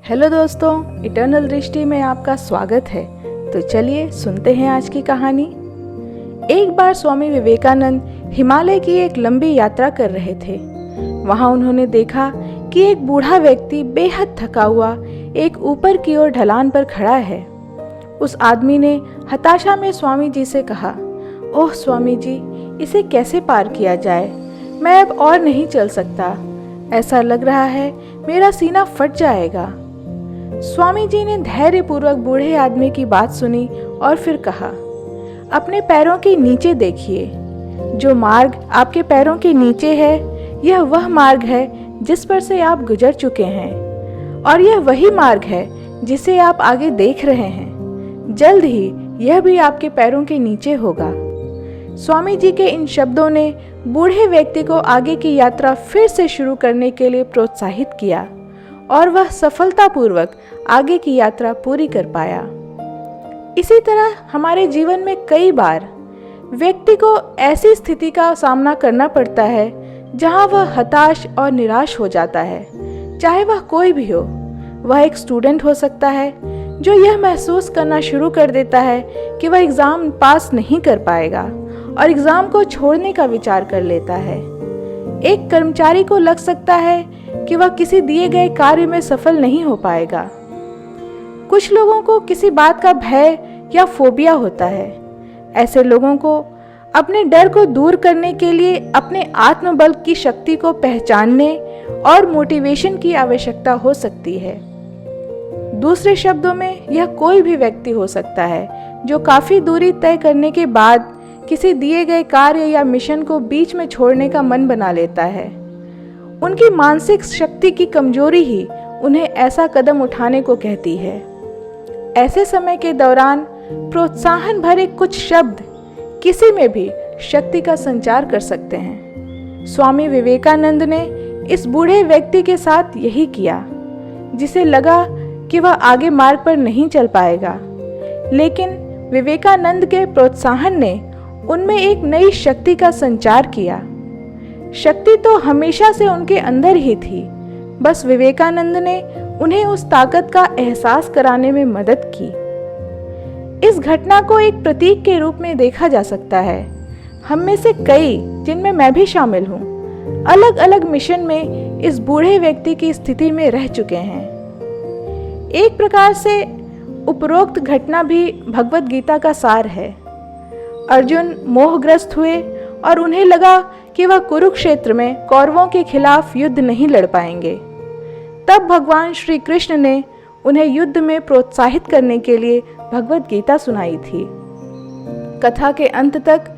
Hello दोस्तों, eternal दृष्टि में आपका स्वागत है। तो चलिए सुनते हैं आज की कहानी। एक बार स्वामी विवेकानंद हिमालय की एक लंबी यात्रा कर रहे थे। वहां उन्होंने देखा कि एक बूढ़ा व्यक्ति बेहद थका हुआ एक ऊपर की ओर ढलान पर खड़ा है। उस आदमी ने हताशा में स्वामी जी से कहा, ओह स्वामी जी, इसे कैसे पार किया जाए? मैं अब और नहीं चल सकता। ऐसा लग रहा है मेरा सीना फट जाएगा। स्वामी जी ने धैर्यपूर्वक बूढ़े आदमी की बात सुनी और फिर कहा, अपने पैरों के नीचे देखिए। जो मार्ग आपके पैरों के नीचे है, यह वह मार्ग है जिस पर से आप गुजर चुके हैं, और यह वही मार्ग है जिसे आप आगे देख रहे हैं। जल्द ही यह भी आपके पैरों के नीचे होगा। स्वामी जी के इन शब्दों ने बूढ़े व्यक्ति को आगे की यात्रा फिर से शुरू करने के लिए प्रोत्साहित किया और वह सफलतापूर्वक आगे की यात्रा पूरी कर पाया। इसी तरह हमारे जीवन में कई बार व्यक्ति को ऐसी स्थिति का सामना करना पड़ता है जहां वह हताश और निराश हो जाता है, चाहे वह कोई भी हो। वह एक स्टूडेंट हो सकता है जो यह महसूस करना शुरू कर देता है कि वह एग्ज़ाम पास नहीं कर पाएगा और एग्ज़ाम को छोड़ने का विचार कर लेता है। एक कर्मचारी को लग सकता है कि वह किसी दिए गए कार्य में सफल नहीं हो पाएगा। कुछ लोगों को किसी बात का भय या फोबिया होता है। ऐसे लोगों को अपने डर को दूर करने के लिए अपने आत्मबल की शक्ति को पहचानने और मोटिवेशन की आवश्यकता हो सकती है। दूसरे शब्दों में, यह कोई भी व्यक्ति हो सकता है जो काफी दूरी तय करने के बाद किसी दिए गए कार्य या मिशन को बीच में छोड़ने का मन बना लेता है। उनकी मानसिक शक्ति की कमजोरी ही उन्हें ऐसा कदम उठाने को कहती है। ऐसे समय के दौरान प्रोत्साहन भरे कुछ शब्द किसी में भी शक्ति का संचार कर सकते हैं। स्वामी विवेकानंद ने इस बूढ़े व्यक्ति के साथ यही किया, जिसे लगा कि वह आगे मार्ग पर नहीं चल पाएगा। लेकिन विवेकानंद के प्रोत्साहन ने उनमें एक नई शक्ति का संचार किया। शक्ति तो हमेशा से उनके अंदर ही थी, बस विवेकानंद ने उन्हें उस ताकत का एहसास कराने में मदद की। इस घटना को एक प्रतीक के रूप में देखा जा सकता है। हम में से कई, जिनमें मैं भी शामिल हूँ, अलग अलग मिशन में इस बूढ़े व्यक्ति की स्थिति में रह चुके हैं। एक प्रकार से उपरोक्त घटना भी भगवत गीता का सार है। अर्जुन मोहग्रस्त हुए और उन्हें लगा कि वह कुरुक्षेत्र में कौरवों के खिलाफ युद्ध नहीं लड़ पाएंगे। तब भगवान श्री कृष्ण ने उन्हें युद्ध में प्रोत्साहित करने के लिए भगवत गीता सुनाई थी। कथा के अंत तक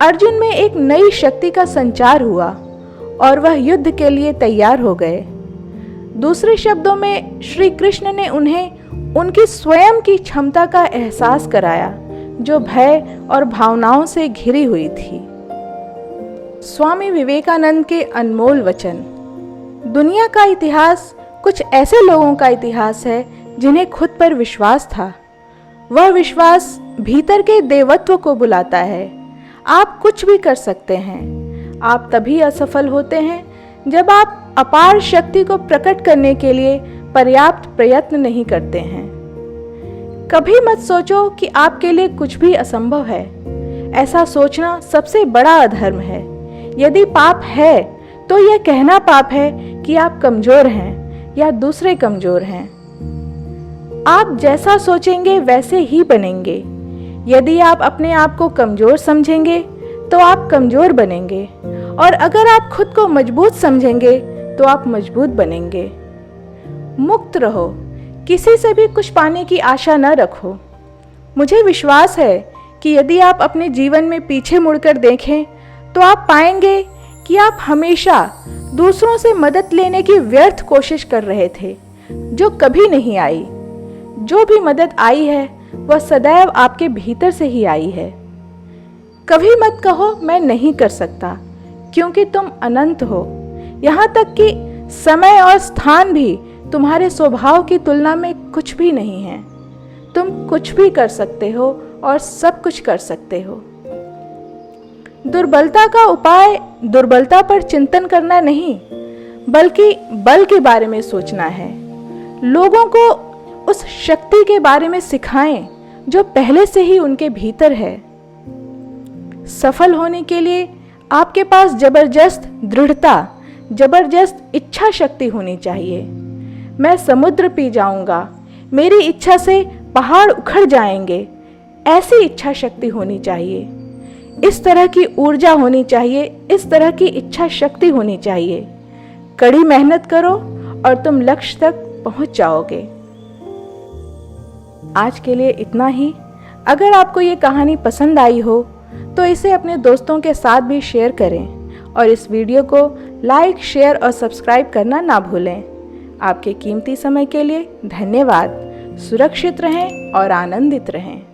अर्जुन में एक नई शक्ति का संचार हुआ और वह युद्ध के लिए तैयार हो गए। दूसरे शब्दों में, श्री कृष्ण ने उन्हें उनकी स्वयं की क्षमता का एहसास कराया, जो भय और भावनाओं से घिरी हुई थी। स्वामी विवेकानंद के अनमोल वचन। दुनिया का इतिहास कुछ ऐसे लोगों का इतिहास है जिन्हें खुद पर विश्वास था। वह विश्वास भीतर के देवत्व को बुलाता है। आप कुछ भी कर सकते हैं। आप तभी असफल होते हैं जब आप अपार शक्ति को प्रकट करने के लिए पर्याप्त प्रयत्न नहीं करते हैं। कभी मत सोचो कि आपके लिए कुछ भी असंभव है। ऐसा सोचना सबसे बड़ा अधर्म है। यदि पाप है तो यह कहना पाप है कि आप कमजोर हैं या दूसरे कमजोर हैं। आप जैसा सोचेंगे वैसे ही बनेंगे। यदि आप अपने आप को कमजोर समझेंगे तो आप कमजोर बनेंगे, और अगर आप खुद को मजबूत समझेंगे तो आप मजबूत बनेंगे। मुक्त रहो, किसी से भी कुछ पाने की आशा न रखो। मुझे विश्वास है कि यदि आप अपने जीवन में पीछे मुड़कर देखें तो आप पाएंगे कि आप हमेशा दूसरों से मदद लेने की व्यर्थ कोशिश कर रहे थे, जो कभी नहीं आई। जो भी मदद आई है वह सदैव आपके भीतर से ही आई है। कभी मत कहो मैं नहीं कर सकता, क्योंकि तुम अनंत हो। यहाँ तक कि समय और स्थान भी तुम्हारे स्वभाव की तुलना में कुछ भी नहीं है। तुम कुछ भी कर सकते हो और सब कुछ कर सकते हो। दुर्बलता का उपाय दुर्बलता पर चिंतन करना नहीं, बल्कि बल के बारे में सोचना है। लोगों को उस शक्ति के बारे में सिखाएं जो पहले से ही उनके भीतर है। सफल होने के लिए आपके पास जबरदस्त दृढ़ता, जबरदस्त इच्छा शक्ति होनी चाहिए। मैं समुद्र पी जाऊंगा, मेरी इच्छा से पहाड़ उखड़ जाएंगे, ऐसी इच्छा शक्ति होनी चाहिए। इस तरह की ऊर्जा होनी चाहिए, इस तरह की इच्छा शक्ति होनी चाहिए। कड़ी मेहनत करो और तुम लक्ष्य तक पहुंच जाओगे। आज के लिए इतना ही। अगर आपको ये कहानी पसंद आई हो तो इसे अपने दोस्तों के साथ भी शेयर करें और इस वीडियो को लाइक, शेयर और सब्सक्राइब करना ना भूलें। आपके कीमती समय के लिए धन्यवाद। सुरक्षित रहें और आनंदित रहें।